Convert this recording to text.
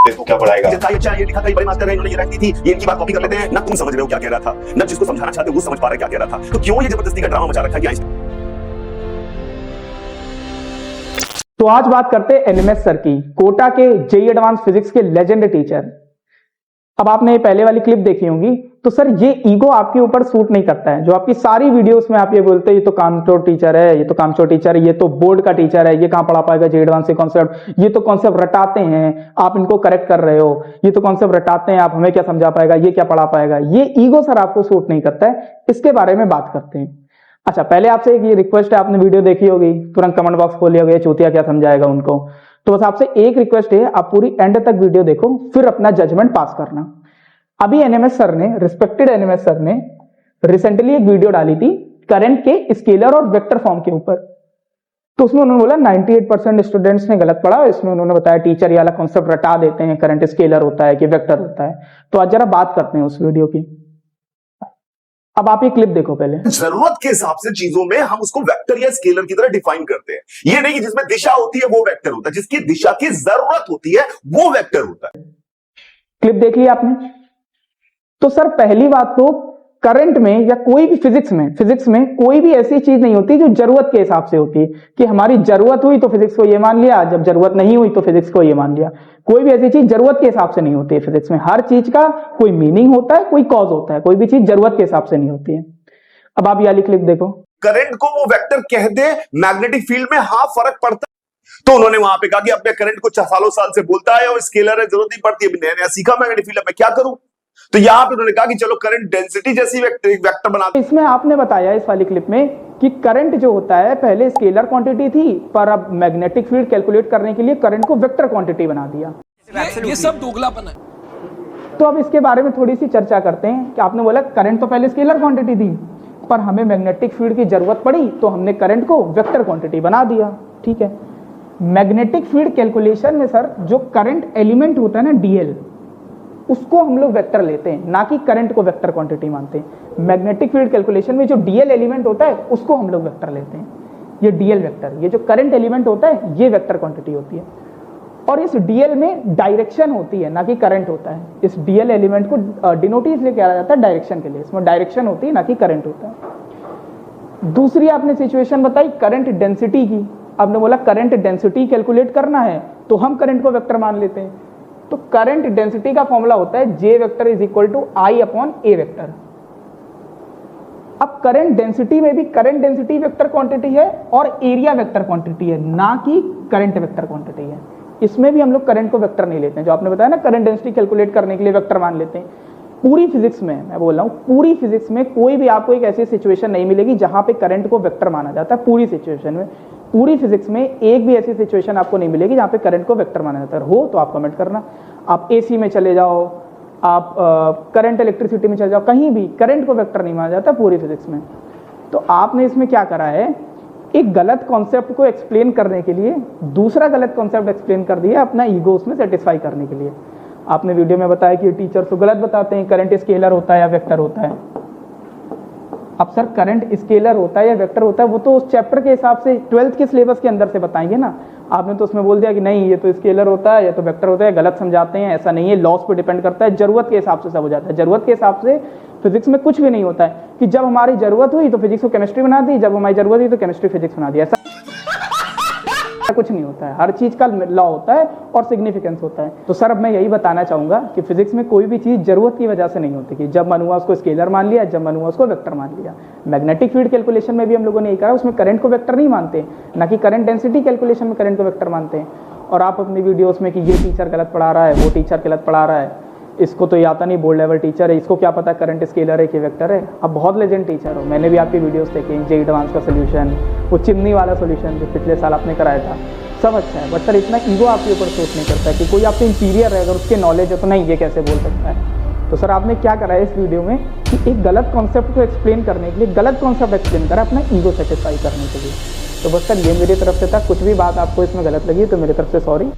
तो क्या पढ़ाएगा? ये लिखा था, ये बड़े मास्टर है, इन्होंने ये रखी थी, ये इनकी बात कॉपी कर लेते हैं। ना तुम समझ रहे हो क्या कह रहा था, ना जिसको समझाना चाहते हो वो समझ पा रहा है क्या कह रहा था। तो क्यों ये जबरदस्ती का ड्रामा मचा रखा है? तो आज बात करते हैं एनएमएस सर की, कोटा के जेईई एडवांस फिजिक्स के लेजेंड टीचर। अब आपने पहले वाली क्लिप देखी होगी, तो सर ये ईगो आपके ऊपर सूट नहीं करता है। जो आपकी सारी वीडियोस में आप ये बोलते हैं ये तो कामचोर टीचर है, ये तो कामचोर टीचर है, ये तो बोर्ड का टीचर है, ये कहां पढ़ा पाएगा जेईई एडवांस के कॉन्सेप्ट, ये तो कॉन्सेप्ट रटाते हैं, आप इनको करेक्ट कर रहे हो, ये तो कॉन्सेप्ट रटाते हैं, आप हमें क्या समझा पाएगा, ये क्या पढ़ा पाएगा। ये ईगो सर आपको सूट नहीं करता है, इसके बारे में बात करते हैं। अच्छा, पहले आपसे एक ये रिक्वेस्ट है, आपने वीडियो देखी होगी, तुरंत कमेंट बॉक्स खोल लिया होगा, चूतिया क्या समझाएगा उनको। तो बस आपसे एक रिक्वेस्ट है, आप पूरी एंड तक वीडियो देखो, फिर अपना जजमेंट पास करना। अभी एनएमएस सर ने, रिस्पेक्टेड एनएमएस सर ने रिसेंटली एक वीडियो डाली थी करंट के स्केलर और वेक्टर फॉर्म के ऊपर। तो उसमें उन्होंने बोला 98% स्टूडेंट्स ने गलत पढ़ा। इसमें उन्होंने बताया टीचर ये वाला कॉन्सेप्ट रटा देते हैं, करंट स्केलर होता है कि वेक्टर होता है। तो आज जरा बात करते हैं उस वीडियो की। अब आप ये क्लिप देखो पहले। जरूरत के हिसाब से चीजों में हम उसको वेक्टर या स्केलर की तरह डिफाइन करते हैं। ये नहीं कि जिसमें दिशा होती है वो वेक्टर होता है, जिसकी दिशा की जरूरत होती है वो वेक्टर होता है। क्लिप देख लिया आपने? तो सर पहली बात तो करंट में या कोई भी फिजिक्स में कोई भी ऐसी चीज नहीं होती जो जरूरत के हिसाब से होती है कि हमारी जरूरत हुई तो फिजिक्स को ये मान लिया, जब जरूरत नहीं हुई तो फिजिक्स को ये मान लिया। कोई भी ऐसी चीज जरूरत के हिसाब से नहीं होती है फिजिक्स में। हर चीज का कोई मीनिंग होता है, कोई कॉज होता है, कोई भी चीज जरूरत के हिसाब से नहीं होती है। अब आप ये वाली क्लिप देखो। करंट को वो वेक्टर कह दे, मैग्नेटिक फील्ड में हाँ फर्क पड़ता है। तो उन्होंने वहां पे कहा कि अपने करंट को सालों साल से बोलता है और स्केलर है, जरूरत नहीं पड़ती, अभी नया नया सीखा मैग्नेटिक फील्ड, मैं क्या करूं। तो यहां पे उन्होंने कहा कि चलो करंट डेंसिटी जैसी वेक्टर बना। इसमें आपने बताया इस वाली क्लिप में कि करंट जो होता है पहले स्केलर क्वांटिटी थी, पर अब मैग्नेटिक फील्ड कैलकुलेट करने के लिए करंट को वेक्टर क्वांटिटी बना दिया। ये सब दोगलापन है। तो अब इसके बारे में थोड़ी सी चर्चा करते हैं कि आपने बोला करंट तो पहले स्केलर क्वांटिटी थी, पर हमें मैग्नेटिक फील्ड की जरूरत पड़ी तो हमने करंट को वेक्टर क्वांटिटी बना दिया। ठीक है, मैग्नेटिक फील्ड कैलकुलेशन में सर जो करंट एलिमेंट होता है ना डीएल, उसको हम लोग वेक्टर लेते हैं, ना कि करंट को वेक्टर क्वांटिटी मानते हैं। मैग्नेटिक फील्ड कैलकुलेशन में जो डीएल एलिमेंट होता है उसको हम लोग वेक्टर लेते हैं, ये डीएल वेक्टर। ये जो करंट एलिमेंट होता है ये वेक्टर क्वांटिटी होती है, और इस डीएल में डायरेक्शन होती है, ना कि करंट होता है। इस डीएल एलिमेंट को डिनोट इसलिए किया जाता है डायरेक्शन के लिए, इसमें डायरेक्शन होती है ना कि करंट होता है। दूसरी आपने सिचुएशन बताई करंट डेंसिटी की। आपने बोला करंट डेंसिटी कैलकुलेट करना है तो हम करंट को वेक्टर मान लेते हैं। तो करंट डेंसिटी का फॉर्मूला होता है J vector is equal to I upon A vector. अब करंट डेंसिटी में भी करंट डेंसिटी वेक्टर क्वांटिटी है और एरिया वेक्टर क्वांटिटी है, ना कि करंट वेक्टर क्वांटिटी है। इसमें भी हम लोग करंट को वेक्टर नहीं लेते हैं। जो आपने बताया ना करंट डेंसिटी कैलकुलेट करने के लिए वेक्टर मान लेते हैं। पूरी फिजिक्स में, मैं बोल रहा हूं पूरी फिजिक्स में कोई भी आपको एक ऐसी सिचुएशन नहीं मिलेगी जहां पे करंट को वेक्टर माना जाता है। पूरी सिचुएशन में, पूरी फिजिक्स में एक भी ऐसी सिचुएशन आपको नहीं मिलेगी जहां पे करंट को वेक्टर माना जाता है। हो तो आप कमेंट करना। आप एसी में चले जाओ, आप करंट इलेक्ट्रिसिटी में चले जाओ, कहीं भी करंट को वेक्टर नहीं माना जाता पूरी फिजिक्स में। तो आपने इसमें क्या करा है, एक गलत कॉन्सेप्ट को एक्सप्लेन करने के लिए दूसरा गलत कॉन्सेप्ट एक्सप्लेन कर दिया अपना ईगो उसमें सेटिस्फाई करने के लिए। आपने वीडियो में बताया कि टीचर तो गलत बताते हैं, करंट स्केलर होता है या वेक्टर होता है। अब सर करंट स्केलर होता है या वेक्टर होता है वो तो उस चैप्टर के हिसाब से 12th के सिलेबस के अंदर से बताएंगे ना। आपने तो उसमें बोल दिया कि नहीं ये तो स्केलर होता है या तो वेक्टर होता है, गलत समझाते हैं। ऐसा नहीं है, लॉस पे डिपेंड करता है, जरूरत के हिसाब से सब हो जाता है। जरूरत के हिसाब से फिजिक्स में कुछ भी नहीं होता है कि जब हमारी जरूरत हुई तो फिजिक्स को केमिस्ट्री बना दी, जब हमारी जरूरत हुई तो केमिस्ट्री फिजिक्स बना दी। ऐसा कुछ नहीं होता है। हर चीज का लॉ होता है और सिग्निफिकेंस होता है। तो सर अब मैं यही बताना चाहूंगा कि फिजिक्स में कोई भी चीज जरूरत की वजह से नहीं होती कि जब मन हुआ उसको स्केलर मान लिया, जब मन हुआ उसको वेक्टर मान लिया। मैग्नेटिक फील्ड कैलकुलेशन में भी हम लोगों ने यही कहा, उसमें करंट को वेक्टर नहीं मानते, ना कि करंट डेंसिटी कैलकुलेशन में करंट को वेक्टर मानते हैं। और आप अपनी वीडियोस में कि ये टीचर गलत पढ़ा रहा है, वो टीचर गलत पढ़ा रहा है, इसको तो ये आता नहीं, बोर्ड लेवल टीचर है, इसको क्या पता करंट स्केलर है कि वेक्टर है। अब बहुत लेजेंड टीचर हो, मैंने भी आपकी वीडियोस देखे, जेईई एडवांस का सोल्यूशन, वो चिमनी वाला सोल्यूशन जो पिछले साल आपने कराया था, सब अच्छा है। बट सर इतना ईगो आपके ऊपर सोच नहीं करता कि कोई आपसे इंटीरियर है, अगर उसके नॉलेज है तो नहीं ये कैसे बोल सकता है। तो सर आपने क्या करा है इस वीडियो में कि एक गलत कॉन्सेप्ट को एक्सप्लेन करने के लिए गलत कॉन्सेप्ट एक्सप्लेन करा अपना ईगो सेटिस्फाई करने के लिए। तो बस सर ये मेरी तरफ से था। कुछ भी बात आपको इसमें गलत लगी तो मेरी तरफ से सॉरी।